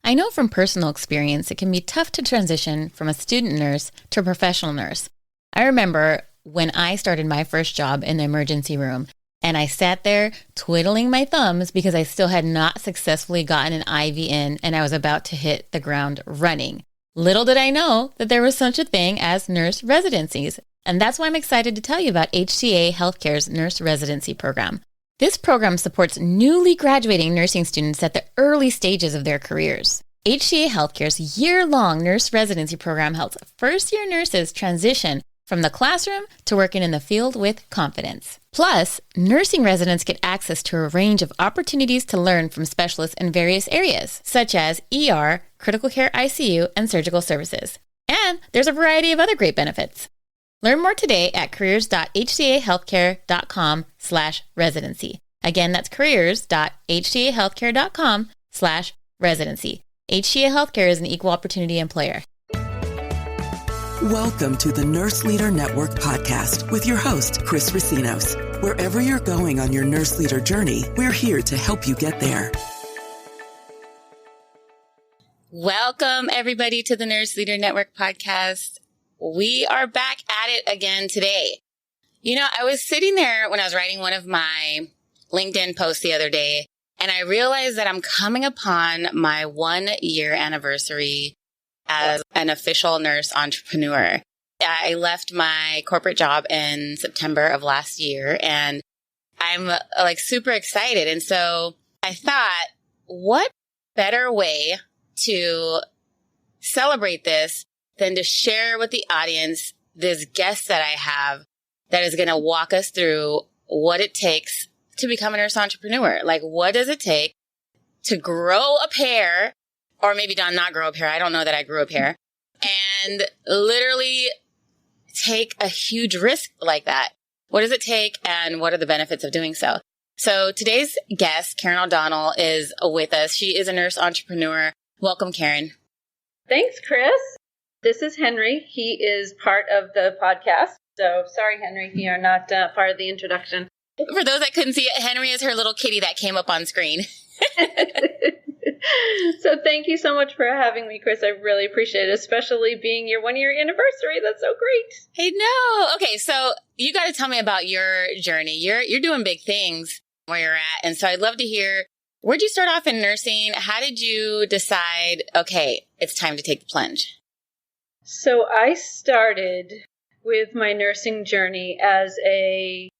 I know from personal experience it can be tough to transition from a student nurse to a professional nurse. I remember when I started my first job in the emergency room, and I sat there twiddling my thumbs because I still had not successfully gotten an IV in and I was about to hit the ground running. Little did I know that there was such a thing as nurse residencies. And that's why I'm excited to tell you about HCA Healthcare's nurse residency program. This program supports newly graduating nursing students at the early stages of their careers. HCA Healthcare's year-long nurse residency program helps first-year nurses transition from the classroom to working in the field with confidence. Plus, nursing residents get access to a range of opportunities to learn from specialists in various areas, such as ER, critical care ICU, and surgical services. And there's a variety of other great benefits. Learn more today at careers.hcahealthcare.com/residency. Again, that's careers.hcahealthcare.com/residency. HCA Healthcare is an equal opportunity employer. Welcome to the Nurse Leader Network podcast with your host, Chris Racinos. Wherever you're going on your nurse leader journey, we're here to help you get there. Welcome, everybody, to the Nurse Leader Network podcast. We are back at it again today. You know, I was sitting there when I was writing one of my LinkedIn posts the other day, and I realized that I'm coming upon my 1-year anniversary as an official nurse entrepreneur. I left my corporate job in September of last year, and I'm super excited. And so I thought, what better way to celebrate this than to share with the audience this guest that I have that is going to walk us through what it takes to become a nurse entrepreneur. Like, what does it take to grow a pair, or maybe not grow a pair? I don't know that I grew a pair, and literally take a huge risk like that. What does it take, and what are the benefits of doing so? So today's guest, Karen O'Donnell, is with us. She is a nurse entrepreneur. Welcome, Karen. Thanks, Chris. This is Henry. He is part of the podcast. So sorry, Henry, you are not part of the introduction. For those that couldn't see it, Henry is her little kitty that came up on screen. So thank you so much for having me, Chris. I really appreciate it, especially being your 1-year anniversary. That's so great. Hey, no. Okay, so you got to tell me about your journey. You're doing big things where you're at. And so I'd love to hear, where'd you start off in nursing? How did you decide, okay, it's time to take the plunge? So I started with my nursing journey as a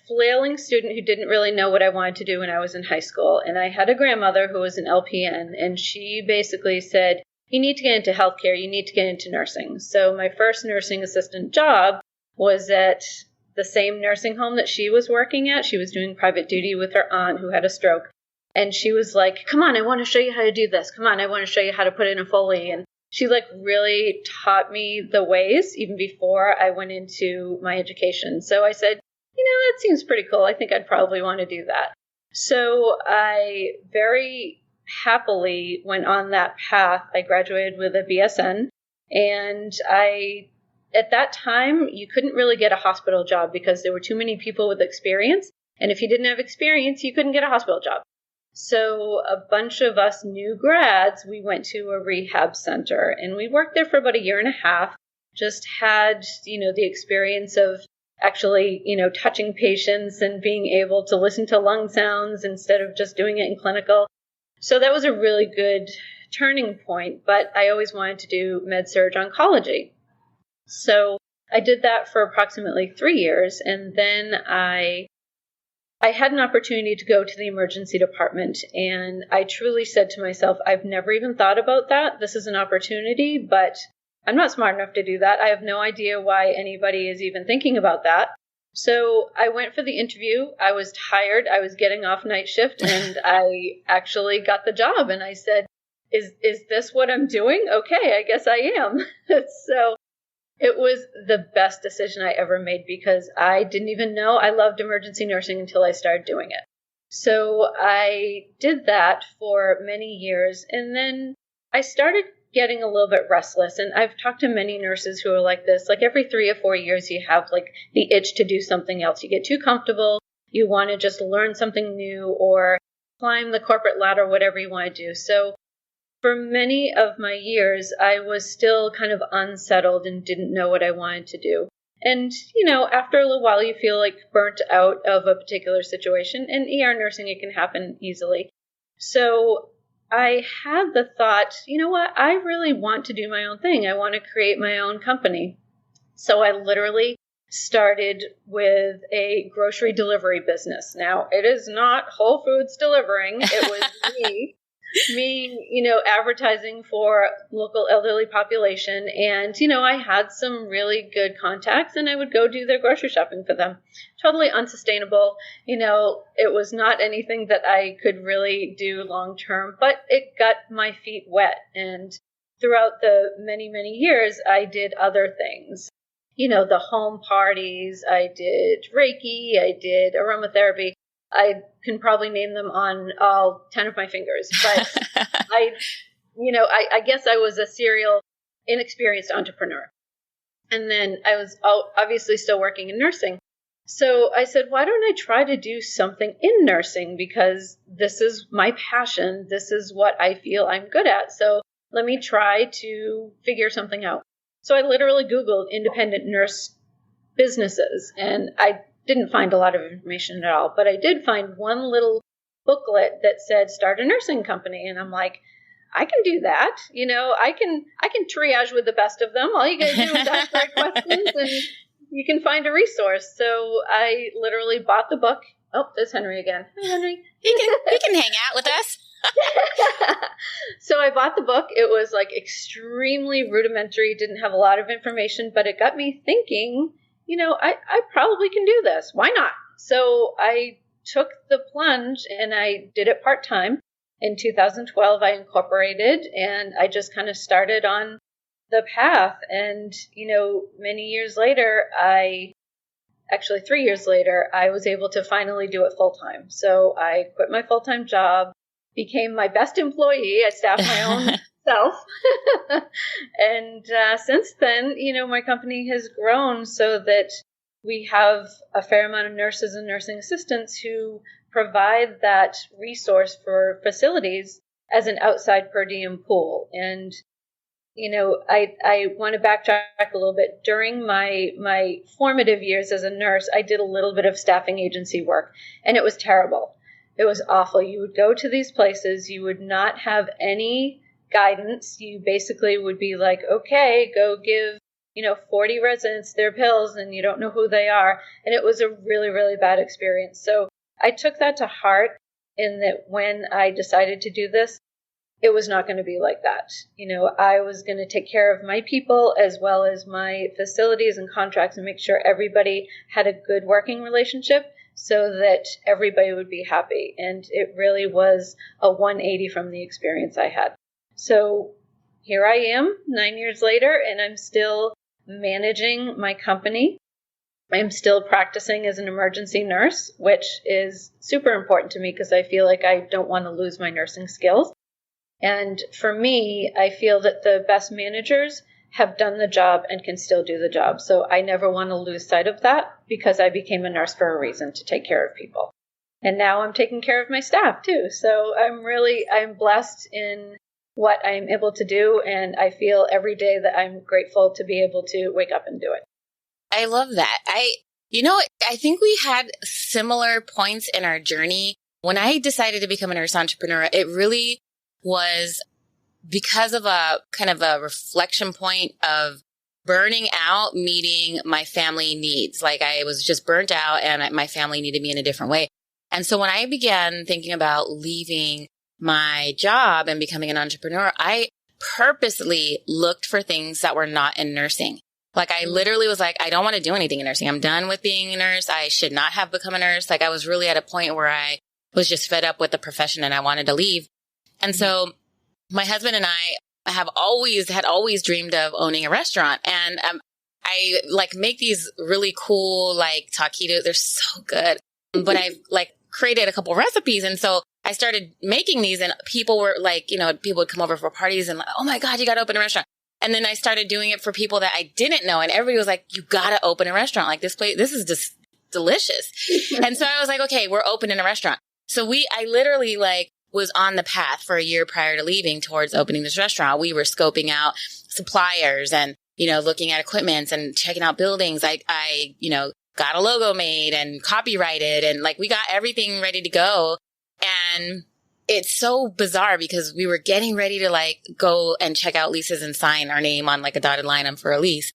flailing student who didn't really know what I wanted to do when I was in high school. And I had a grandmother who was an LPN, and she basically said, you need to get into healthcare, you need to get into nursing. So my first nursing assistant job was at the same nursing home that she was working at. She was doing private duty with her aunt who had a stroke. And she was like, come on, I want to show you how to do this. Come on, I want to show you how to put in a Foley. And she really taught me the ways even before I went into my education. So I said, that seems pretty cool. I think I'd probably want to do that. So I very happily went on that path. I graduated with a BSN, and at that time, you couldn't really get a hospital job because there were too many people with experience. And if you didn't have experience, you couldn't get a hospital job. So a bunch of us new grads, we went to a rehab center, and we worked there for about 1.5 years, just had, the experience of actually, touching patients and being able to listen to lung sounds instead of just doing it in clinical. So that was a really good turning point, but I always wanted to do med-surg oncology. So I did that for approximately 3 years, and then I had an opportunity to go to the emergency department, and I truly said to myself, I've never even thought about that. This is an opportunity, but I'm not smart enough to do that. I have no idea why anybody is even thinking about that. So I went for the interview. I was tired. I was getting off night shift, and I actually got the job. And I said, is this what I'm doing? Okay, I guess I am. So it was the best decision I ever made because I didn't even know I loved emergency nursing until I started doing it. So I did that for many years, and then I started getting a little bit restless. And I've talked to many nurses who are like this, every 3 or 4 years, you have the itch to do something else. You get too comfortable. You want to just learn something new or climb the corporate ladder, whatever you want to do. So for many of my years, I was still kind of unsettled and didn't know what I wanted to do. And, after a little while, you feel like burnt out of a particular situation. In ER nursing, it can happen easily. So I had the thought, you know what, I really want to do my own thing. I want to create my own company. So I literally started with a grocery delivery business. Now, it is not Whole Foods delivering. It was me, advertising for local elderly population. And, I had some really good contacts and I would go do their grocery shopping for them. Totally unsustainable. It was not anything that I could really do long term, but it got my feet wet. And throughout the many, many years, I did other things. The home parties, I did Reiki, I did aromatherapy. I can probably name them on all 10 of my fingers, but I guess I was a serial inexperienced entrepreneur. And then I was obviously still working in nursing. So I said, why don't I try to do something in nursing? Because this is my passion. This is what I feel I'm good at. So let me try to figure something out. So I literally Googled independent nurse businesses, and I didn't find a lot of information at all, but I did find one little booklet that said start a nursing company. And I'm like, I can do that. I can triage with the best of them. All you gotta do is ask the right questions and you can find a resource. So I literally bought the book. Oh, there's Henry again. Hi, Henry. He can hang out with us. So I bought the book. It was like extremely rudimentary, didn't have a lot of information, but it got me thinking, I probably can do this. Why not? So I took the plunge and I did it part-time. In 2012, I incorporated and I just kind of started on the path. And, many years later, 3 years later, I was able to finally do it full-time. So I quit my full-time job, became my best employee. I staffed my own self. And since then, my company has grown so that we have a fair amount of nurses and nursing assistants who provide that resource for facilities as an outside per diem pool. And, I want to backtrack a little bit. During my formative years as a nurse, I did a little bit of staffing agency work, and it was terrible. It was awful. You would go to these places, you would not have any guidance. You basically would be like, okay, go give, 40 residents their pills and you don't know who they are. And it was a really, really bad experience. So I took that to heart in that when I decided to do this, it was not going to be like that. I was going to take care of my people as well as my facilities and contracts and make sure everybody had a good working relationship so that everybody would be happy. And it really was a 180 from the experience I had. So here I am 9 years later, and I'm still managing my company. I'm still practicing as an emergency nurse, which is super important to me because I feel like I don't want to lose my nursing skills. And for me, I feel that the best managers have done the job and can still do the job. So I never want to lose sight of that because I became a nurse for a reason, to take care of people. And now I'm taking care of my staff too. So I'm blessed in what I'm able to do. And I feel every day that I'm grateful to be able to wake up and do it. I love that. I think we had similar points in our journey. When I decided to become a nurse entrepreneur, it really was because of a kind of a reflection point of burning out, meeting my family needs. Like I was just burnt out and my family needed me in a different way. And so when I began thinking about leaving my job and becoming an entrepreneur, I purposely looked for things that were not in nursing. Like I literally was like, I don't want to do anything in nursing. I'm done with being a nurse. I should not have become a nurse. Like I was really at a point where I was just fed up with the profession and I wanted to leave. And so my husband and I had always dreamed of owning a restaurant. And I make these really cool taquitos. They're so good. But I've created a couple recipes. And so I started making these and people were people would come over for parties and oh my God, you got to open a restaurant. And then I started doing it for people that I didn't know. And everybody was like, you got to open a restaurant. Like this place, this is just delicious. And so I was like, okay, we're opening a restaurant. So I literally was on the path for a year prior to leaving towards opening this restaurant. We were scoping out suppliers and, looking at equipment and checking out buildings. I got a logo made and copyrighted, and we got everything ready to go. And it's so bizarre because we were getting ready to go and check out leases and sign our name on a dotted line for a lease.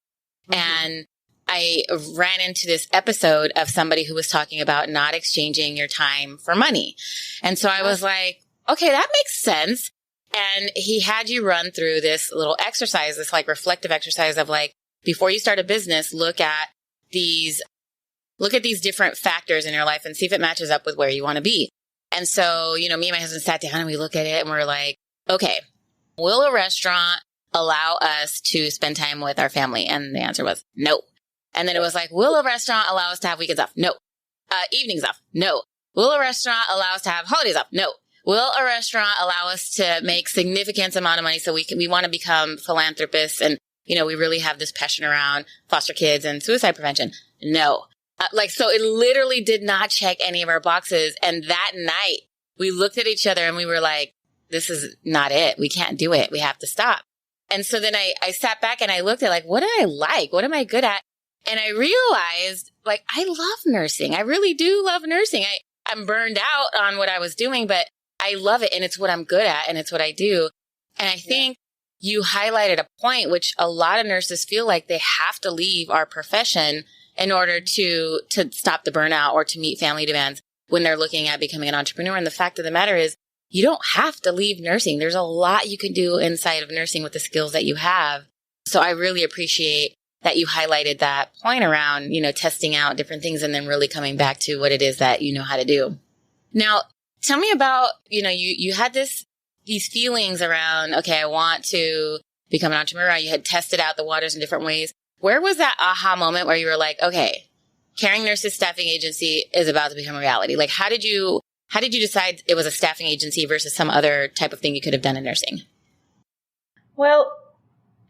Mm-hmm. And I ran into this episode of somebody who was talking about not exchanging your time for money. And so I was like, okay, that makes sense. And he had you run through this little exercise, this reflective exercise of before you start a business, look at these different factors in your life and see if it matches up with where you want to be. And so, me and my husband sat down and we looked at it and we're like, okay, will a restaurant allow us to spend time with our family? And the answer was no. And then it was will a restaurant allow us to have weekends off? No. Evenings off? No. Will a restaurant allow us to have holidays off? No. Will a restaurant allow us to make significant amount of money so we want to become philanthropists and, we really have this passion around foster kids and suicide prevention? No. So it literally did not check any of our boxes. And that night we looked at each other and we were like, this is not it. We can't do it. We have to stop. And so then I sat back and I looked at what do I like? What am I good at? And I realized I love nursing. I really do love nursing. I'm burned out on what I was doing, but I love it. And it's what I'm good at. And it's what I do. And I think you highlighted a point, which a lot of nurses feel like they have to leave our profession in order to stop the burnout or to meet family demands when they're looking at becoming an entrepreneur. And the fact of the matter is, you don't have to leave nursing. There's a lot you can do inside of nursing with the skills that you have. So I really appreciate that you highlighted that point around, testing out different things and then really coming back to what it is that you know how to do. Now, tell me about, you had these feelings around, okay, I want to become an entrepreneur. You had tested out the waters in different ways. Where was that aha moment where you were like, okay, Caring Nurses Staffing Agency is about to become a reality? How did you decide it was a staffing agency versus some other type of thing you could have done in nursing? Well,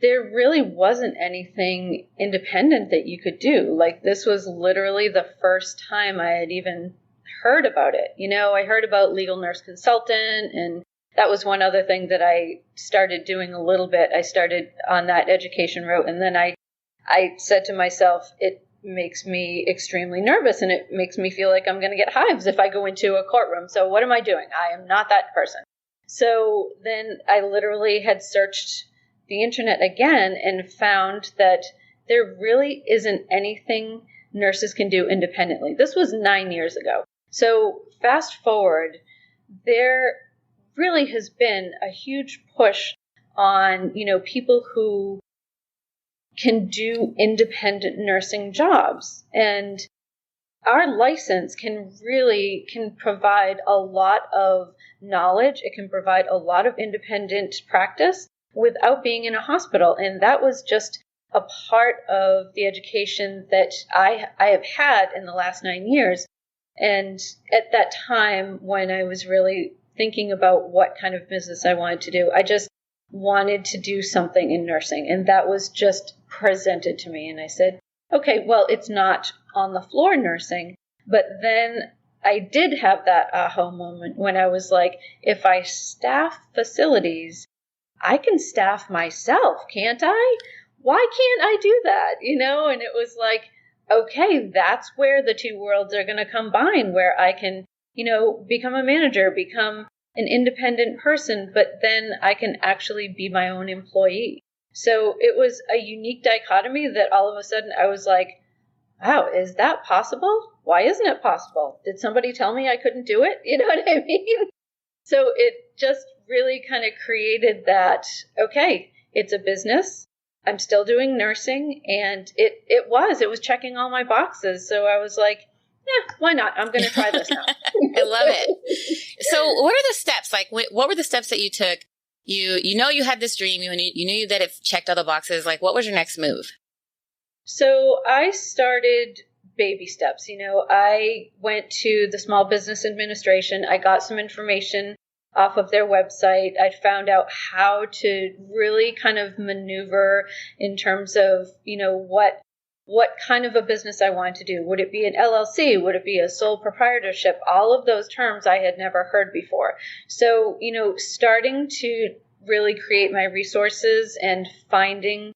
there really wasn't anything independent that you could do. This was literally the first time I had even heard about it. I heard about legal nurse consultant, and that was one other thing that I started doing a little bit. I started on that education route, and then I said to myself, it makes me extremely nervous, and it makes me feel like I'm going to get hives if I go into a courtroom. So what am I doing? I am not that person. So then I literally had searched the internet again and found that there really isn't anything nurses can do independently. This was 9 years ago. So fast forward, there really has been a huge push on, people who can do independent nursing jobs. And our license can provide a lot of knowledge. It can provide a lot of independent practice without being in a hospital. And that was just a part of the education that I have had in the last 9 years. And at that time, when I was really thinking about what kind of business I wanted to do, I just wanted to do something in nursing. And that was just presented to me. And I said, okay, well, it's not on the floor nursing. But then I did have that aha moment when I was like, if I staff facilities, I can staff myself, can't I? Why can't I do that? And it was like, okay, that's where the two worlds are going to combine, where I can, become a manager, become an independent person, but then I can actually be my own employee. So it was a unique dichotomy that all of a sudden I was like, wow, is that possible? Why isn't it possible? Did somebody tell me I couldn't do it? You know what I mean? So it just really kind of created that, okay, it's a business. I'm still doing nursing, and it was checking all my boxes. So I was like, yeah, why not? I'm going to try this now. I love it. So what are the steps? What were the steps that you took? You had this dream. You knew that it checked all the boxes. What was your next move? So I started baby steps. I went to the Small Business Administration. I got some information off of their website. I found out how to really kind of maneuver in terms of, what what kind of a business I wanted to do. Would it be an LLC? Would it be a sole proprietorship? All of those terms I had never heard before. So, starting to really create my resources and finding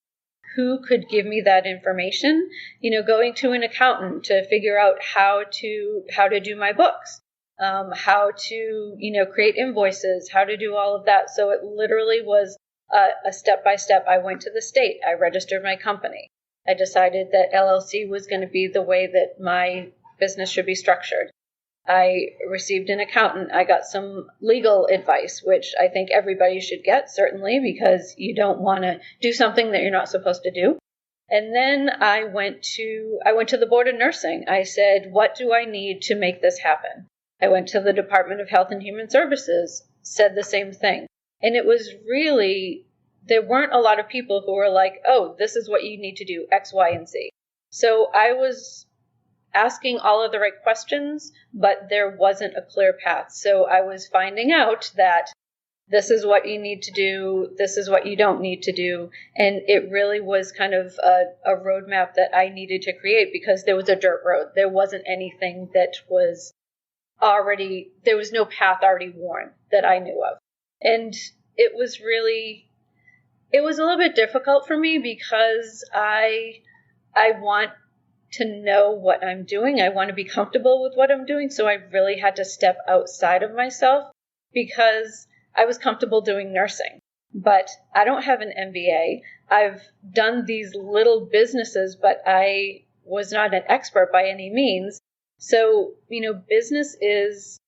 who could give me that information, going to an accountant to figure out how to do my books, how to, create invoices, how to do all of that. So it literally was a step-by-step. I went to the state. I registered my company. I decided that LLC was going to be the way that my business should be structured. I received an accountant. I got some legal advice, which I think everybody should get, certainly, because you don't want to do something that you're not supposed to do. And then I went to the Board of Nursing. I said, what do I need to make this happen? I went to the Department of Health and Human Services, said the same thing. And it was really, there weren't a lot of people who were like, oh, this is what you need to do, X, Y, and Z. So I was asking all of the right questions, but there wasn't a clear path. So I was finding out that this is what you need to do, this is what you don't need to do. And it really was kind of a roadmap that I needed to create, because there was a dirt road. There wasn't anything that was there was no path already worn that I knew of. And it was a little bit difficult for me, because I want to know what I'm doing. I want to be comfortable with what I'm doing. So I really had to step outside of myself, because I was comfortable doing nursing, but I don't have an MBA. I've done these little businesses, but I was not an expert by any means. So, business is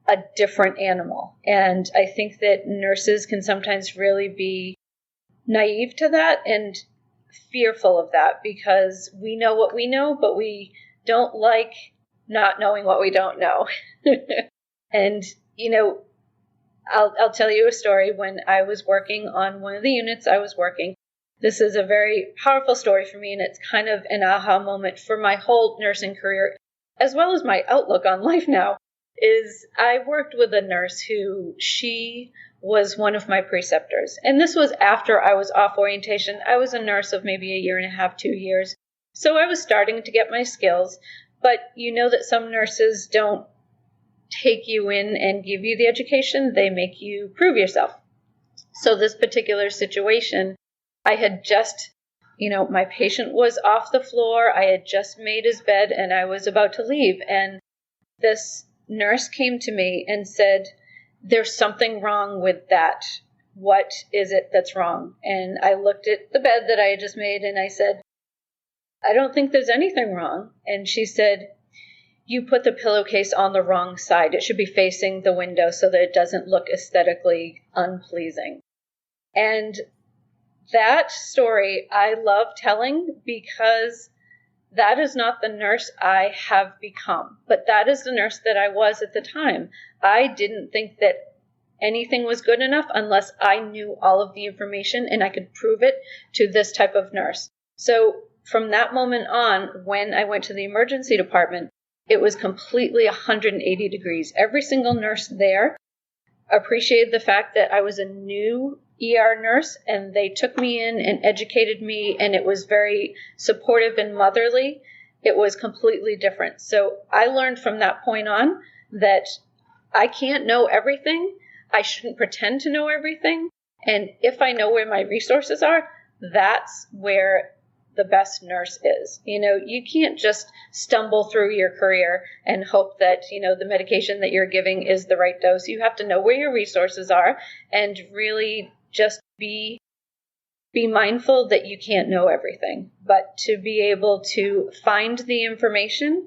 a different animal. And I think that nurses can sometimes really be naive to that and fearful of that, because we know what we know, but we don't like not knowing what we don't know. And, I'll tell you a story. When I was working on one of the units I was working, this is a very powerful story for me, and it's kind of an aha moment for my whole nursing career, as well as my outlook on life now, is I worked with a nurse who, she was one of my preceptors. And this was after I was off orientation. I was a nurse of maybe 1.5 years, 2 years. So I was starting to get my skills, but that some nurses don't take you in and give you the education. They make you prove yourself. So this particular situation, I had just, my patient was off the floor. I had just made his bed and I was about to leave. And this nurse came to me and said, there's something wrong with that. What is it that's wrong? And I looked at the bed that I had just made and I said, I don't think there's anything wrong. And she said, you put the pillowcase on the wrong side. It should be facing the window so that it doesn't look aesthetically unpleasing. And that story I love telling, because that is not the nurse I have become, but that is the nurse that I was at the time. I didn't think that anything was good enough unless I knew all of the information and I could prove it to this type of nurse. So from that moment on, when I went to the emergency department, it was completely 180 degrees. Every single nurse there appreciated the fact that I was a new ER nurse, and they took me in and educated me, and it was very supportive and motherly. It was completely different. So I learned from that point on that I can't know everything. I shouldn't pretend to know everything. And if I know where my resources are, that's where the best nurse is. You can't just stumble through your career and hope that, the medication that you're giving is the right dose. You have to know where your resources are and really just be mindful that you can't know everything. But to be able to find the information,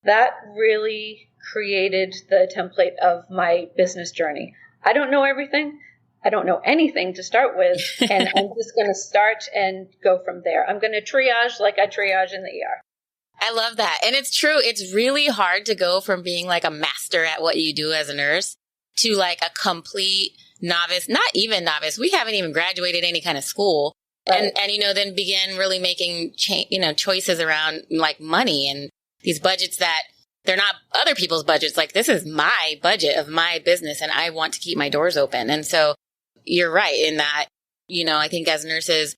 that really created the template of my business journey. I don't know everything. I don't know anything to start with, and I'm just going to start and go from there. I'm going to triage like I triage in the ER. I love that. And it's true. It's really hard to go from being like a master at what you do as a nurse to like a complete novice, not even novice. We haven't even graduated any kind of school. Right. And then begin really making, choices around like money and these budgets that they're not other people's budgets. Like, this is my budget of my business and I want to keep my doors open. And so you're right in that, I think as nurses,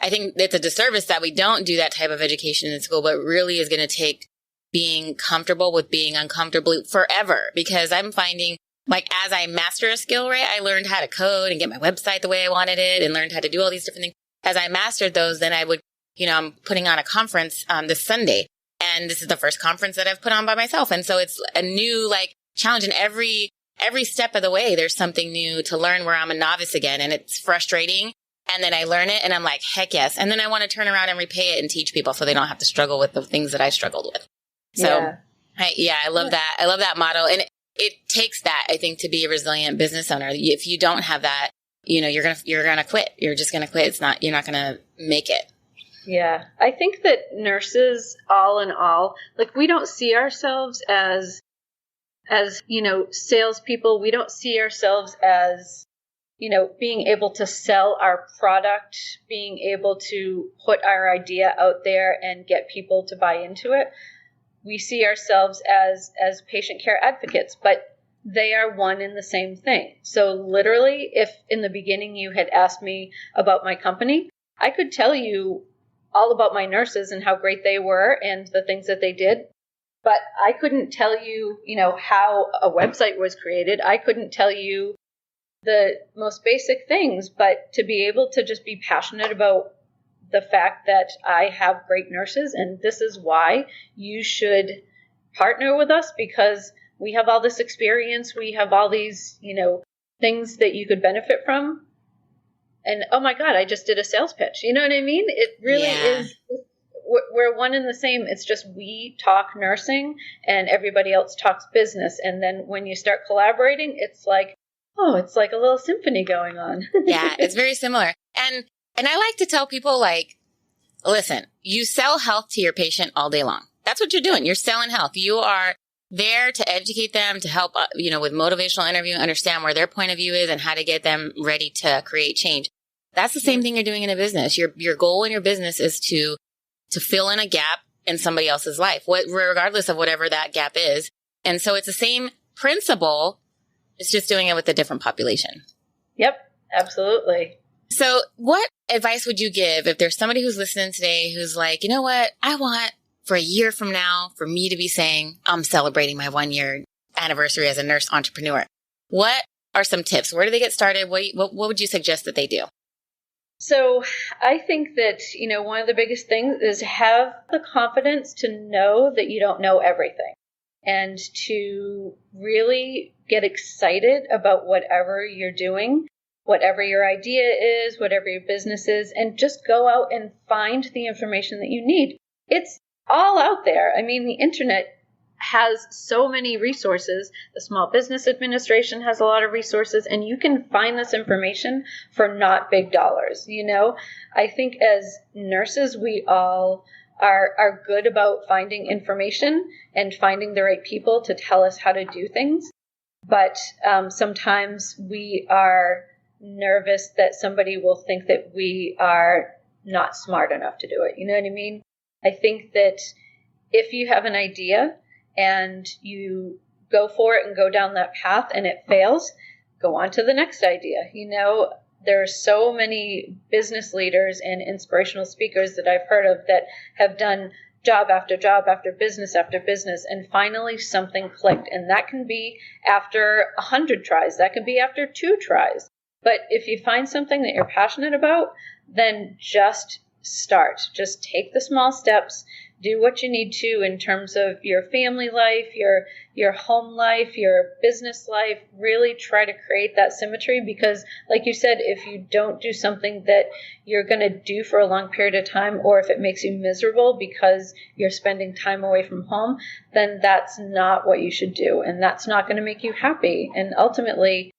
I think it's a disservice that we don't do that type of education in school, but really is going to take being comfortable with being uncomfortable forever. Because I'm finding, like, as I master a skill, right, I learned how to code and get my website the way I wanted it and learned how to do all these different things. As I mastered those, then I would, I'm putting on a conference this Sunday. And this is the first conference that I've put on by myself. And so it's a new, like, challenge. And every step of the way, there's something new to learn where I'm a novice again. And it's frustrating. And then I learn it and I'm like, heck yes. And then I want to turn around and repay it and teach people so they don't have to struggle with the things that I struggled with. So I love that. I love that model. And it takes that, I think, to be a resilient business owner. If you don't have that, you're going to quit. You're just going to quit. you're not going to make it. Yeah. I think that nurses, all in all, like, we don't see ourselves as salespeople. We don't see ourselves as, being able to sell our product, being able to put our idea out there and get people to buy into it. We see ourselves as patient care advocates, but they are one and the same thing. So literally, if in the beginning you had asked me about my company, I could tell you all about my nurses and how great they were and the things that they did. But I couldn't tell you, how a website was created. I couldn't tell you the most basic things, but to be able to just be passionate about the fact that I have great nurses and this is why you should partner with us, because we have all this experience. We have all these, things that you could benefit from. And oh my God, I just did a sales pitch. You know what I mean? It really is. We're one and the same. It's just we talk nursing and everybody else talks business. And then when you start collaborating, it's like a little symphony going on. Yeah, it's very similar. And I like to tell people, like, listen, you sell health to your patient all day long. That's what you're doing. You're selling health. You are there to educate them, to help, with motivational interview, understand where their point of view is and how to get them ready to create change. That's the same thing you're doing in a business. Your goal in your business is to fill in a gap in somebody else's life, regardless of whatever that gap is. And so it's the same principle. It's just doing it with a different population. Yep, absolutely. So what advice would you give if there's somebody who's listening today who's like, you know what, I want for a year from now for me to be saying I'm celebrating my 1-year anniversary as a nurse entrepreneur. What are some tips? Where do they get started? What would you suggest that they do? So I think that, one of the biggest things is have the confidence to know that you don't know everything and to really get excited about whatever you're doing, whatever your idea is, whatever your business is, and just go out and find the information that you need. It's all out there. I mean, the internet has so many resources. The Small Business Administration has a lot of resources, and you can find this information for not big dollars. I think as nurses, we all are good about finding information and finding the right people to tell us how to do things. But sometimes we are nervous that somebody will think that we are not smart enough to do it. You know what I mean? I think that if you have an idea and you go for it and go down that path and it fails, go on to the next idea. There are so many business leaders and inspirational speakers that I've heard of that have done job after job after business, and finally something clicked. And that can be after 100 tries. That can be after 2 tries. But if you find something that you're passionate about, then just start. Just take the small steps. Do what you need to in terms of your family life, your home life, your business life. Really try to create that symmetry, because like you said, if you don't do something that you're going to do for a long period of time, or if it makes you miserable because you're spending time away from home, then that's not what you should do. And that's not going to make you happy. And ultimately,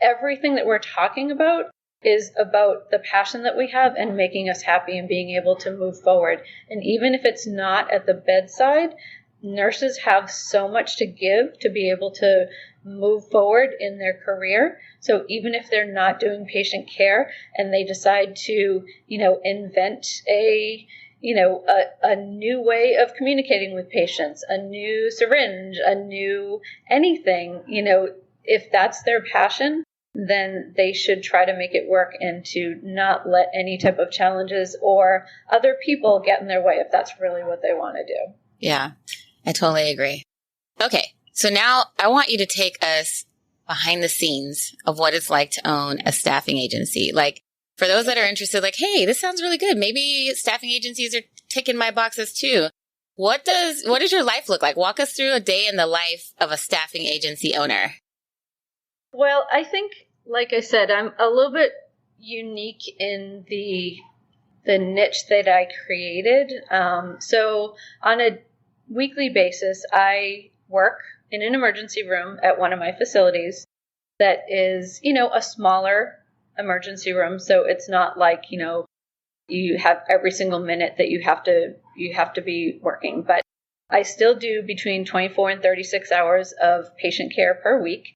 everything that we're talking about is about the passion that we have and making us happy and being able to move forward. And even if it's not at the bedside, nurses have so much to give to be able to move forward in their career. So even if they're not doing patient care and they decide to, invent a new way of communicating with patients, a new syringe, a new anything, if that's their passion, then they should try to make it work and to not let any type of challenges or other people get in their way if that's really what they want to do. Yeah, I totally agree. Okay, so now I want you to take us behind the scenes of what it's like to own a staffing agency. Like, for those that are interested, like, hey, this sounds really good. Maybe staffing agencies are ticking my boxes too. What does your life look like? Walk us through a day in the life of a staffing agency owner. Well, I think, like I said, I'm a little bit unique in the niche that I created. So on a weekly basis, I work in an emergency room at one of my facilities that is, a smaller emergency room. So it's not like, you have every single minute that you have to be working. But I still do between 24 and 36 hours of patient care per week.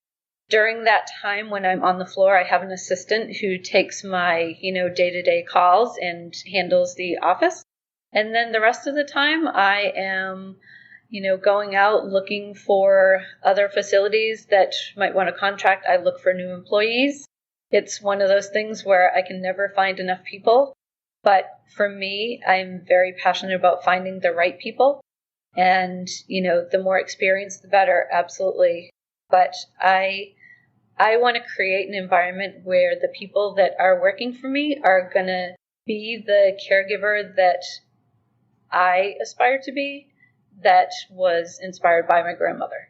During that time when I'm on the floor, I have an assistant who takes my, day-to-day calls and handles the office. And then the rest of the time I am, going out looking for other facilities that might want to contract. I look for new employees. It's one of those things where I can never find enough people. But for me, I'm very passionate about finding the right people. And, the more experience, the better. Absolutely. But I want to create an environment where the people that are working for me are going to be the caregiver that I aspire to be, that was inspired by my grandmother.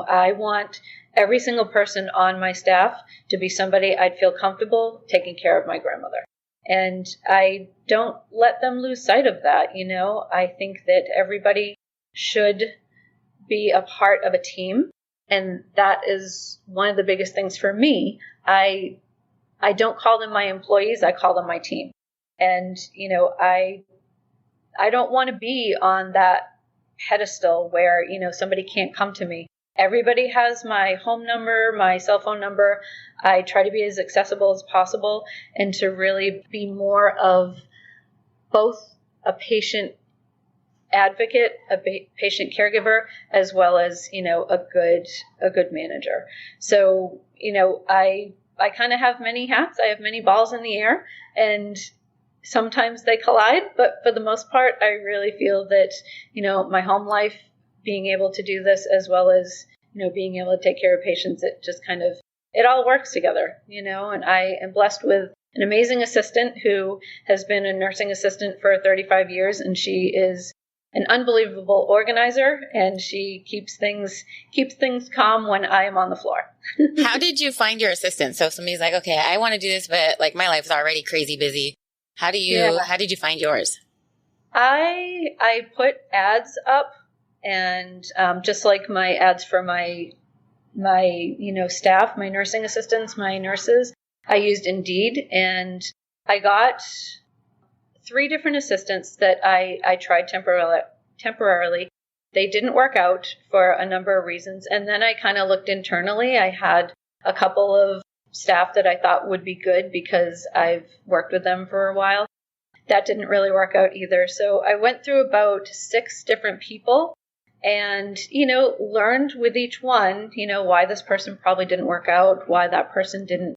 I want every single person on my staff to be somebody I'd feel comfortable taking care of my grandmother. And I don't let them lose sight of that. I think that everybody should be a part of a team. And that is one of the biggest things for me. I don't call them my employees. I call them my team. And, I don't want to be on that pedestal where, somebody can't come to me. Everybody has my home number, my cell phone number. I try to be as accessible as possible and to really be more of both a patient advocate, a patient caregiver, as well as, a good manager. So, I kind of have many hats. I have many balls in the air, and sometimes they collide, but for the most part, I really feel that, my home life, being able to do this as well as, being able to take care of patients, it all works together, and I am blessed with an amazing assistant who has been a nursing assistant for 35 years, and she is an unbelievable organizer, and she keeps things calm when I am on the floor. How did you find your assistant? So somebody's like, okay, I want to do this, but like my life is already crazy busy. How did you find yours? I put ads up, and just like my ads for my staff, my nursing assistants, my nurses, I used Indeed, and I got 3 different assistants that I tried temporarily. They didn't work out for a number of reasons. And then I kind of looked internally. I had a couple of staff that I thought would be good because I've worked with them for a while. That didn't really work out either. So I went through about 6 different people and, learned with each one, why this person probably didn't work out, why that person didn't.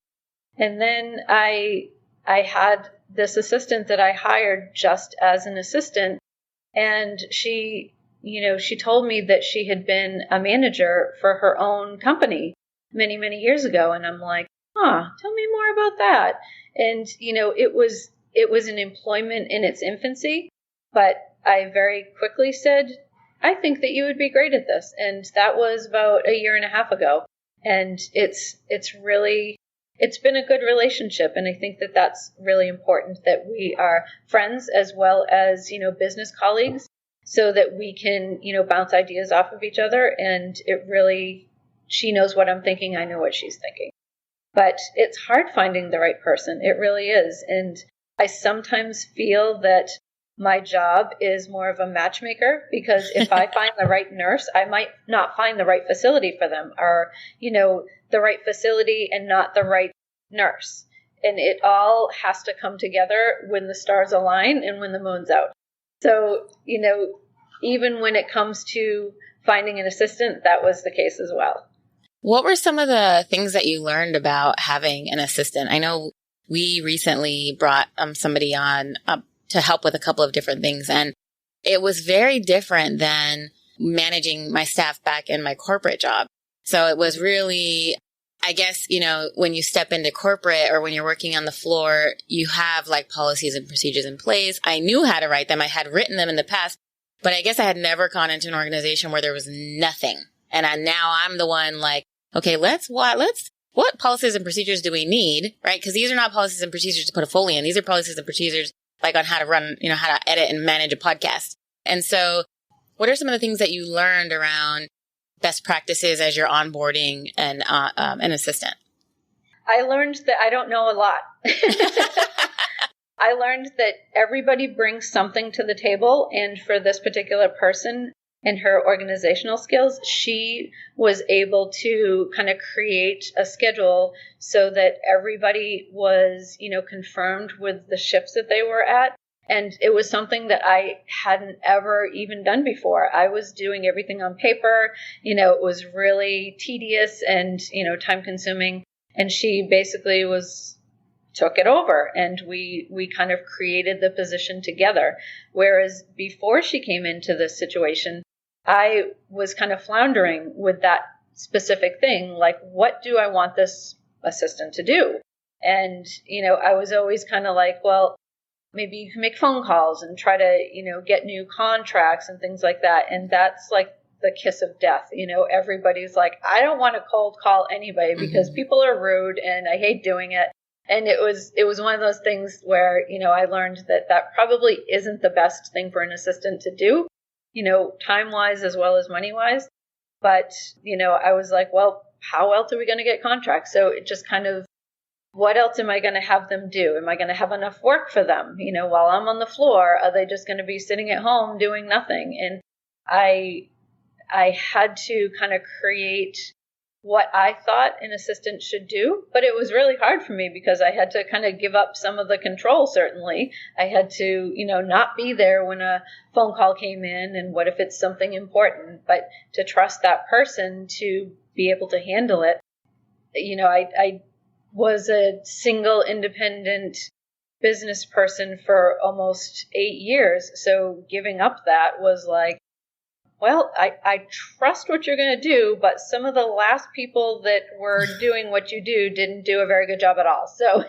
And then I had this assistant that I hired just as an assistant, and she told me that she had been a manager for her own company many, many years ago. And I'm like, tell me more about that. And, it was an employment in its infancy, but I very quickly said, I think that you would be great at this. And that was about 1.5 years ago. And it's been a good relationship. And I think that that's really important, that we are friends as well as, business colleagues, so that we can, bounce ideas off of each other. And she knows what I'm thinking. I know what she's thinking. But it's hard finding the right person. It really is. And I sometimes feel that my job is more of a matchmaker, because if I find the right nurse, I might not find the right facility for them, or, the right facility and not the right nurse. And it all has to come together when the stars align and when the moon's out. So, even when it comes to finding an assistant, that was the case as well. What were some of the things that you learned about having an assistant? I know we recently brought somebody on to help with a couple of different things, and it was very different than managing my staff back in my corporate job. So it was really, I guess, when you step into corporate or when you're working on the floor, you have like policies and procedures in place. I knew how to write them. I had written them in the past, but I guess I had never gone into an organization where there was nothing. And now I'm the one like, okay, what policies and procedures do we need, right? Because these are not policies and procedures to put a Foley in. These are policies and procedures like on how to run, how to edit and manage a podcast. And so what are some of the things that you learned around best practices as you're onboarding an assistant? I learned that I don't know a lot. I learned that everybody brings something to the table. And for this particular person and her organizational skills, she was able to kind of create a schedule so that everybody was, confirmed with the shifts that they were at. And it was something that I hadn't ever even done before. I was doing everything on paper. It was really tedious and, time consuming. And she basically took it over, and we kind of created the position together. Whereas before she came into this situation, I was kind of floundering with that specific thing. Like, what do I want this assistant to do? And, I was always kind of like, well, maybe you can make phone calls and try to, get new contracts and things like that. And that's like the kiss of death. Everybody's like, I don't want to cold call anybody because people are rude and I hate doing it. And it was one of those things where, I learned that probably isn't the best thing for an assistant to do, time-wise as well as money-wise. But, I was like, well, how else are we going to get contracts? So it just kind of, what else am I going to have them do? Am I going to have enough work for them? While I'm on the floor, are they just going to be sitting at home doing nothing? And I had to kind of create what I thought an assistant should do, but it was really hard for me because I had to kind of give up some of the control, certainly. I had to, not be there when a phone call came in, and what if it's something important, but to trust that person to be able to handle it. I was a single independent business person for almost 8 years. So giving up that was like, well, I trust what you're going to do, but some of the last people that were doing what you do didn't do a very good job at all. So,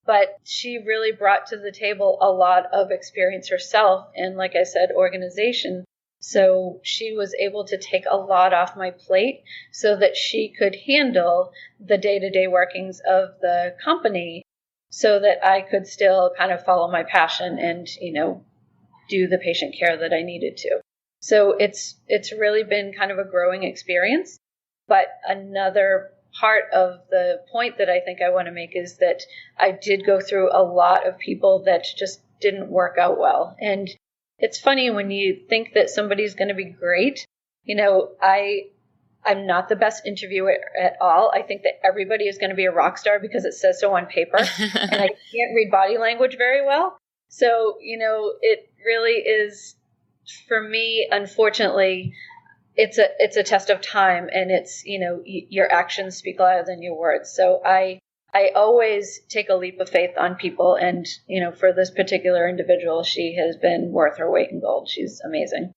but she really brought to the table a lot of experience herself. And like I said, organization. So she was able to take a lot off my plate so that she could handle the day-to-day workings of the company so that I could still kind of follow my passion and, do the patient care that I needed to. So it's really been kind of a growing experience. But another part of the point that I think I want to make is that I did go through a lot of people that just didn't work out well. And it's funny when you think that somebody's going to be great. I'm not the best interviewer at all. I think that everybody is going to be a rock star because it says so on paper. And I can't read body language very well. So, it really is, for me, unfortunately, it's a test of time, and it's, your actions speak louder than your words. So I always take a leap of faith on people. And, for this particular individual, she has been worth her weight in gold. She's amazing.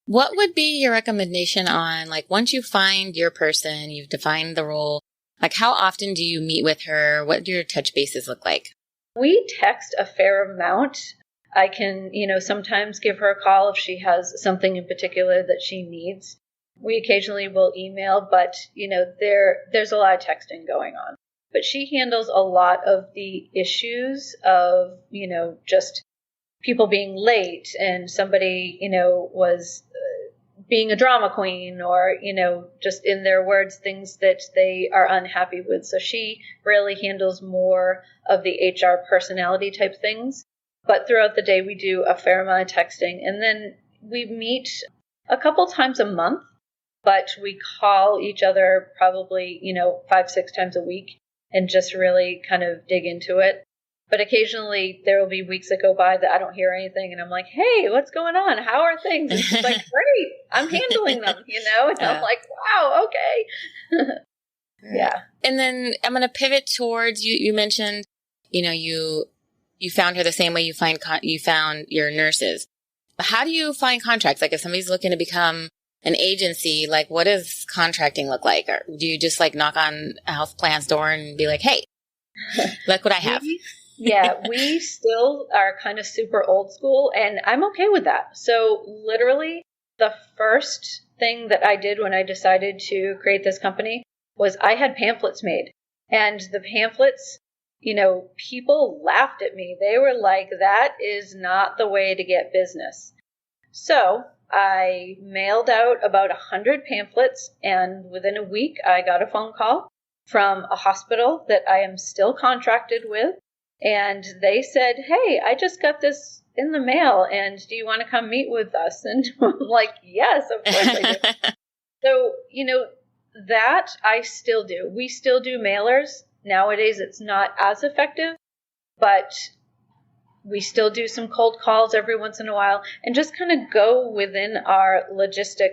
What would be your recommendation on, like, once you find your person, you've defined the role, like, how often do you meet with her? What do your touch bases look like? We text a fair amount. I can, sometimes give her a call if she has something in particular that she needs. We occasionally will email, but, there's a lot of texting going on. But she handles a lot of the issues of, just people being late and somebody, was being a drama queen or, just in their words, things that they are unhappy with. So she really handles more of the HR personality type things. But throughout the day, we do a fair amount of texting. And then we meet a couple times a month, but we call each other probably, 5-6 times a week and just really kind of dig into it. But occasionally there will be weeks that go by that I don't hear anything, and I'm like, hey, what's going on? How are things? And she's like, great, I'm handling them, And I'm like, wow, okay. Yeah. And then I'm going to pivot towards, you mentioned, you found her the same way you found your nurses. How do you find contracts? Like if somebody's looking to become an agency, like what does contracting look like? Or do you just like knock on a health plan's door and be like, hey, look what I have? We still are kind of super old school, and I'm okay with that. So literally the first thing that I did when I decided to create this company was I had pamphlets made, and the pamphlets, people laughed at me. They were like, that is not the way to get business. So I mailed out about 100 pamphlets, and within a week, I got a phone call from a hospital that I am still contracted with. And they said, hey, I just got this in the mail, and do you want to come meet with us? And I'm like, yes, of course I do. So, that I still do. We still do mailers. Nowadays, it's not as effective, but we still do some cold calls every once in a while and just kind of go within our logistic,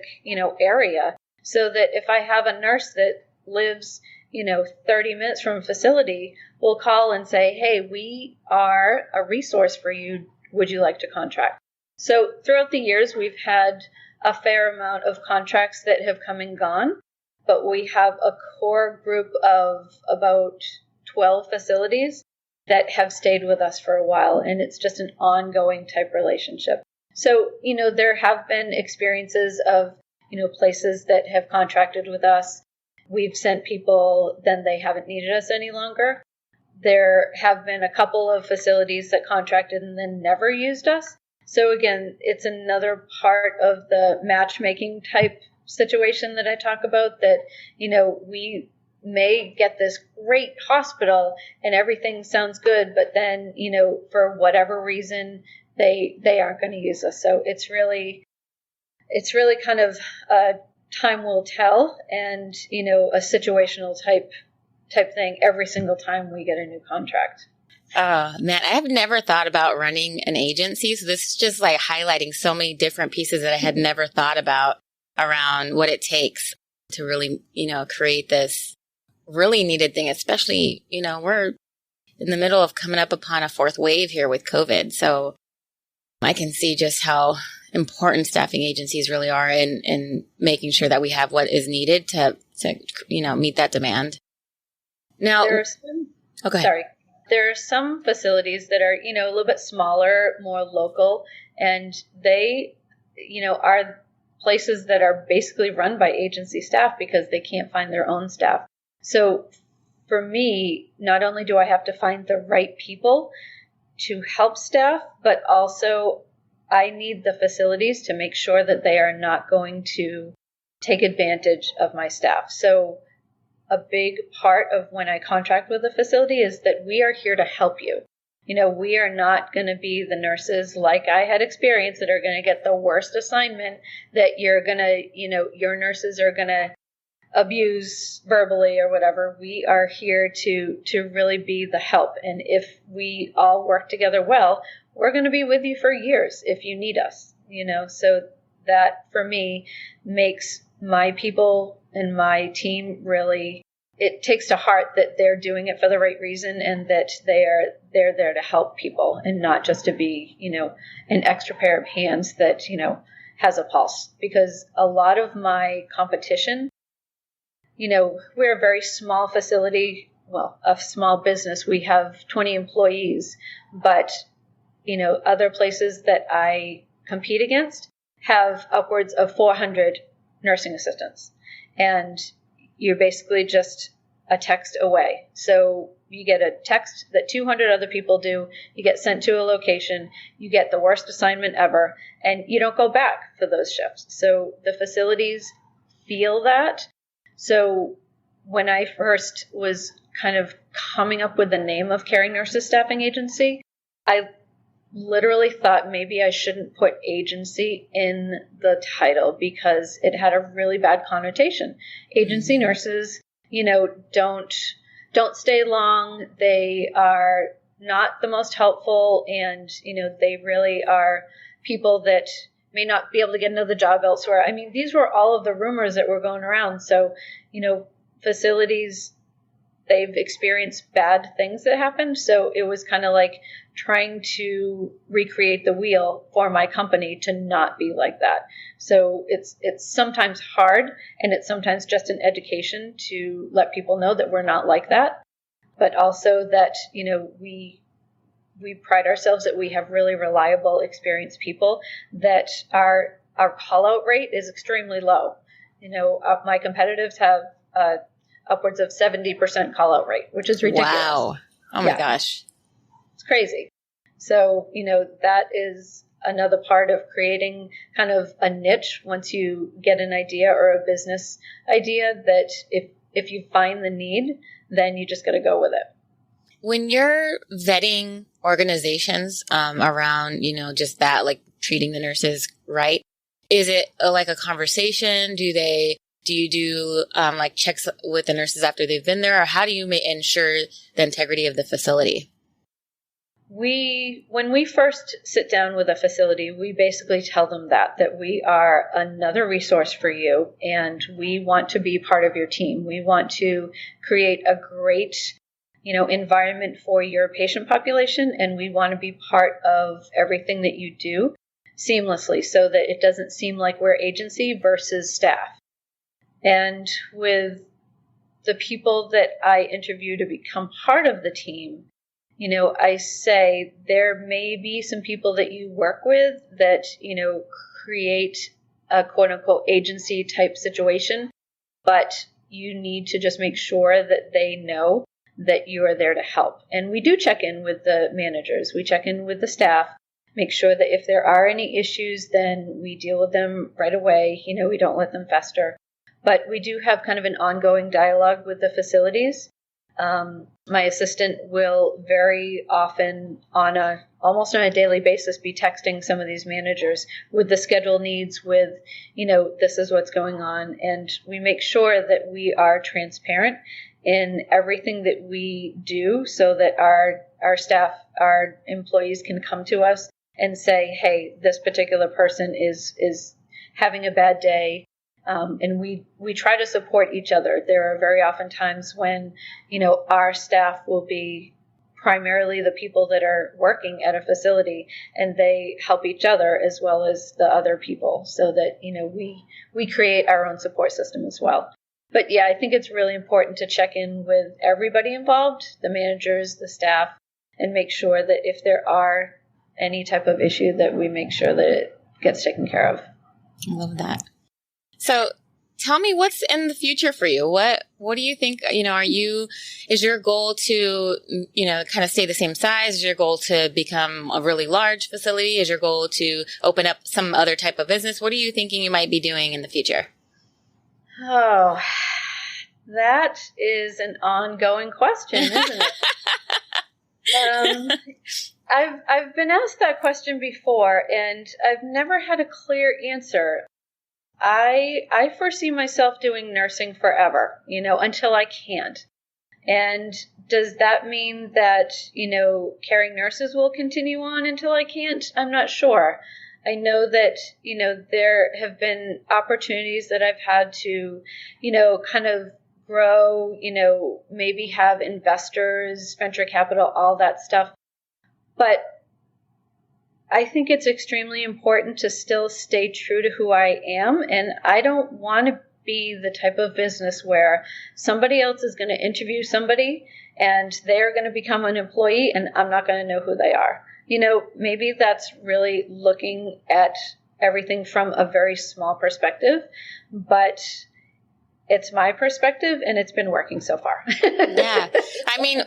area, so that if I have a nurse that lives, 30 minutes from a facility, we'll call and say, hey, we are a resource for you. Would you like to contract? So throughout the years, we've had a fair amount of contracts that have come and gone, but we have a core group of about 12 facilities that have stayed with us for a while, and it's just an ongoing type relationship. So, there have been experiences of, places that have contracted with us. We've sent people, then they haven't needed us any longer. There have been a couple of facilities that contracted and then never used us. So again, it's another part of the matchmaking type situation that I talk about, that, we may get this great hospital and everything sounds good, but then, for whatever reason, they aren't going to use us. So it's really kind of time will tell, and, a situational type thing every single time we get a new contract. Oh, man, I have never thought about running an agency. So this is just like highlighting so many different pieces that I had never thought about around what it takes to really, create this really needed thing, especially, we're in the middle of coming up upon a fourth wave here with COVID. So I can see just how important staffing agencies really are in making sure that we have what is needed to meet that demand. Now, there are some facilities that are, a little bit smaller, more local, and they, are places that are basically run by agency staff because they can't find their own staff. So for me, not only do I have to find the right people to help staff, but also I need the facilities to make sure that they are not going to take advantage of my staff. So a big part of when I contract with a facility is that we are here to help you. We are not going to be the nurses like I had experienced that are going to get the worst assignment, that you're going to, your nurses are going to abuse verbally or whatever. We are here to really be the help. And if we all work together well, we're going to be with you for years if you need us, So that for me makes my people and my team really, it takes to heart that they're doing it for the right reason, and that they're there to help people and not just to be, an extra pair of hands that, has a pulse. Because a lot of my competition, we're a very small facility, a small business. We have 20 employees, but, other places that I compete against have upwards of 400 nursing assistants. And you're basically just a text away. So you get a text that 200 other people do, you get sent to a location, you get the worst assignment ever, and you don't go back for those shifts. So the facilities feel that. So when I first was kind of coming up with the name of Caring Nurses Staffing Agency, I literally thought maybe I shouldn't put agency in the title because it had a really bad connotation. Agency nurses, don't stay long. They are not the most helpful, and, they really are people that may not be able to get another job elsewhere. I mean, these were all of the rumors that were going around. So, facilities, they've experienced bad things that happened. So it was kind of like trying to recreate the wheel for my company to not be like that. So it's sometimes hard, and it's sometimes just an education to let people know that we're not like that, but also that, we pride ourselves that we have really reliable, experienced people, that our call out rate is extremely low. My competitors have upwards of 70% call out rate, which is ridiculous. Wow. Oh my gosh. It's crazy. So, that is another part of creating kind of a niche. Once you get an idea or a business idea, that if you find the need, then you just got to go with it. When you're vetting organizations around, just that, like treating the nurses right, is it like a conversation? Do you do like checks with the nurses after they've been there, or how do you ensure the integrity of the facility? When we first sit down with a facility, we basically tell them that we are another resource for you, and we want to be part of your team. We want to create a great, environment for your patient population, and we want to be part of everything that you do seamlessly, so that it doesn't seem like we're agency versus staff. And with the people that I interview to become part of the team, I say there may be some people that you work with that, create a quote unquote agency type situation, but you need to just make sure that they know that you are there to help. And we do check in with the managers. We check in with the staff, make sure that if there are any issues, then we deal with them right away. We don't let them fester. But we do have kind of an ongoing dialogue with the facilities. My assistant will very often almost on a daily basis be texting some of these managers with the schedule needs, with, this is what's going on. And we make sure that we are transparent in everything that we do, so that our staff, our employees can come to us and say, hey, this particular person is having a bad day. And we try to support each other. There are very often times when, our staff will be primarily the people that are working at a facility, and they help each other as well as the other people, so that, we create our own support system as well. But yeah, I think it's really important to check in with everybody involved, the managers, the staff, and make sure that if there are any type of issue, that we make sure that it gets taken care of. I love that. So tell me, what's in the future for you? What do you think, is your goal to, kind of stay the same size? Is your goal to become a really large facility? Is your goal to open up some other type of business? What are you thinking you might be doing in the future? Oh, that is an ongoing question, isn't it? I've been asked that question before, and I've never had a clear answer. I foresee myself doing nursing forever, until I can't. And does that mean that, caring nurses will continue on until I can't? I'm not sure. I know that, there have been opportunities that I've had to, kind of grow, maybe have investors, venture capital, all that stuff. But I think it's extremely important to still stay true to who I am. And I don't want to be the type of business where somebody else is going to interview somebody and they're going to become an employee and I'm not going to know who they are. Maybe that's really looking at everything from a very small perspective, but it's my perspective and it's been working so far. Yeah. I mean,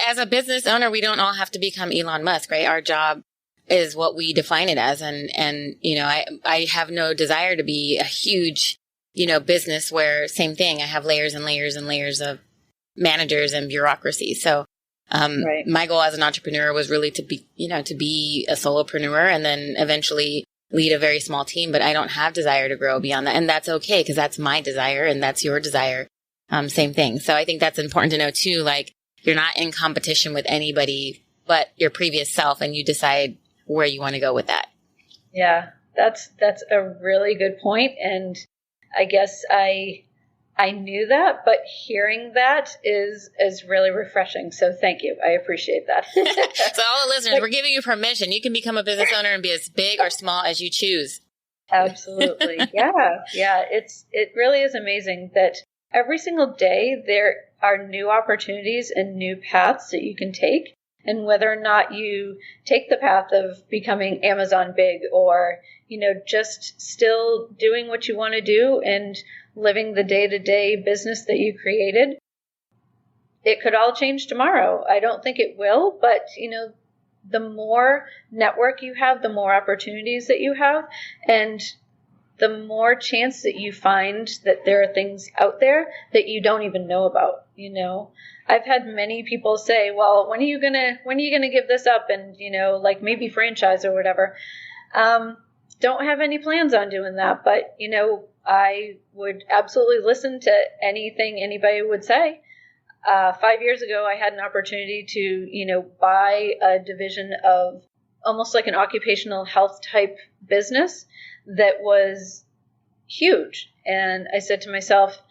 as a business owner, we don't all have to become Elon Musk, right? Our job is what we define it as. And I have no desire to be a huge, business where same thing. I have layers and layers and layers of managers and bureaucracy. So, right. My goal as an entrepreneur was really to be a solopreneur and then eventually lead a very small team, but I don't have desire to grow beyond that. And that's okay, because that's my desire and that's your desire. Same thing. So I think that's important to know too, like you're not in competition with anybody but your previous self, and you decide where you want to go with that. Yeah, that's a really good point. And I guess I knew that, but hearing that is really refreshing. So thank you. I appreciate that. So all the listeners, we're giving you permission. You can become a business owner and be as big or small as you choose. Absolutely. Yeah. Yeah. It really is amazing that every single day there are new opportunities and new paths that you can take. And whether or not you take the path of becoming Amazon big, or, just still doing what you want to do and living the day-to-day business that you created, it could all change tomorrow. I don't think it will, but, the more network you have, the more opportunities that you have, and the more chance that you find that there are things out there that you don't even know about. I've had many people say, well, when are you gonna give this up, and like maybe franchise or whatever. Don't have any plans on doing that, but I would absolutely listen to anything anybody would say. 5 years ago, I had an opportunity to, buy a division of almost like an occupational health type business that was huge. And I said to myself,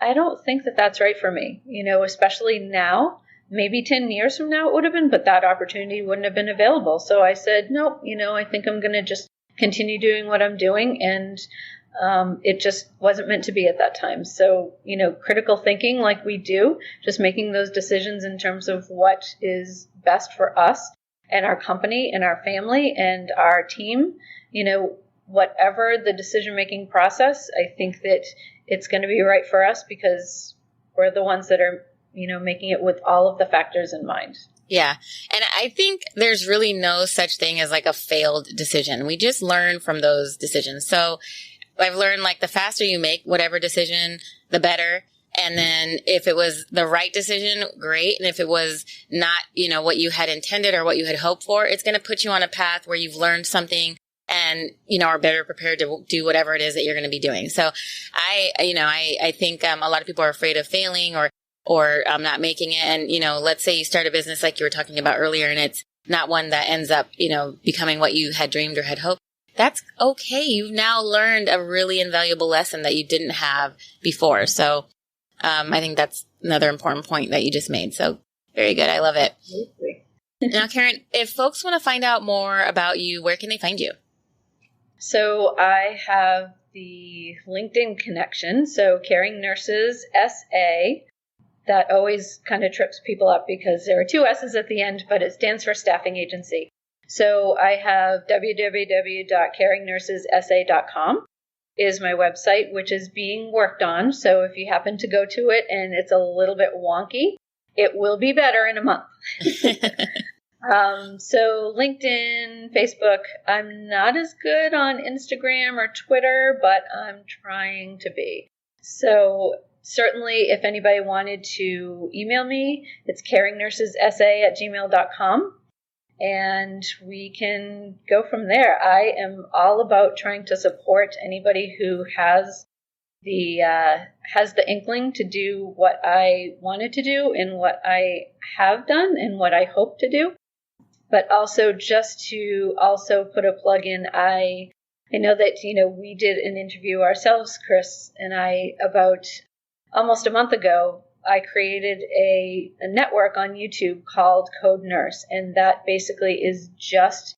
I don't think that that's right for me, especially now. Maybe 10 years from now it would have been, but that opportunity wouldn't have been available. So I said, no, I think I'm going to just continue doing what I'm doing. And it just wasn't meant to be at that time. So, critical thinking like we do, just making those decisions in terms of what is best for us and our company and our family and our team, whatever the decision-making process, I think that it's going to be right for us because we're the ones that are, making it with all of the factors in mind. Yeah. And I think there's really no such thing as like a failed decision. We just learn from those decisions. So I've learned like the faster you make whatever decision, the better. And then if it was the right decision, great. And if it was not, what you had intended or what you had hoped for, it's going to put you on a path where you've learned something and, are better prepared to do whatever it is that you're going to be doing. So I think a lot of people are afraid of failing or not making it. And, let's say you start a business like you were talking about earlier, and it's not one that ends up, becoming what you had dreamed or had hoped. That's okay. You've now learned a really invaluable lesson that you didn't have before. So I think that's another important point that you just made. So very good. I love it. Absolutely. Now, Karen, if folks want to find out more about you, where can they find you? So I have the LinkedIn connection. So Caring Nurses SA. That always kind of trips people up because there are two S's at the end, but it stands for staffing agency. So I have www.caringnursessa.com is my website, which is being worked on. So if you happen to go to it and it's a little bit wonky, it will be better in a month. So LinkedIn, Facebook, I'm not as good on Instagram or Twitter, but I'm trying to be. So certainly if anybody wanted to email me, it's caringnursessa@gmail.com. And we can go from there. I am all about trying to support anybody who has the inkling to do what I wanted to do and what I have done and what I hope to do. But also just to also put a plug in, I know that, we did an interview ourselves, Chris and I, about almost a month ago. I created a network on YouTube called Code Nurse, and that basically is just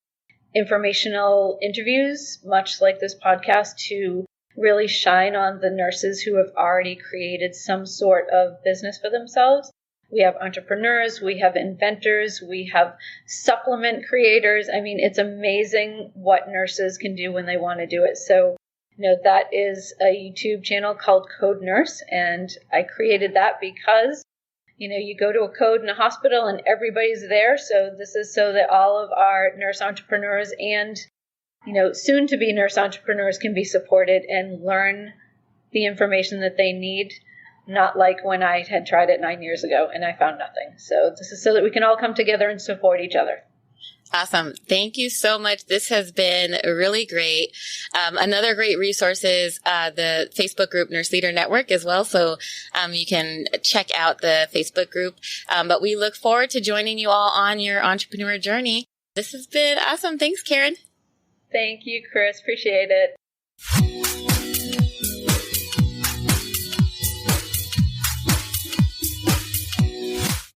informational interviews, much like this podcast, to really shine on the nurses who have already created some sort of business for themselves. We have entrepreneurs, we have inventors, we have supplement creators. I mean, it's amazing what nurses can do when they want to do it. So that is a YouTube channel called Code Nurse, and I created that because, you go to a code in a hospital and everybody's there. So this is so that all of our nurse entrepreneurs and, soon to be nurse entrepreneurs can be supported and learn the information that they need, not like when I had tried it 9 years ago and I found nothing. So this is so that we can all come together and support each other. Awesome. Thank you so much. This has been really great. Another great resource is the Facebook group Nurse Leader Network as well. So you can check out the Facebook group. But we look forward to joining you all on your entrepreneur journey. This has been awesome. Thanks, Karen. Thank you, Chris. Appreciate it.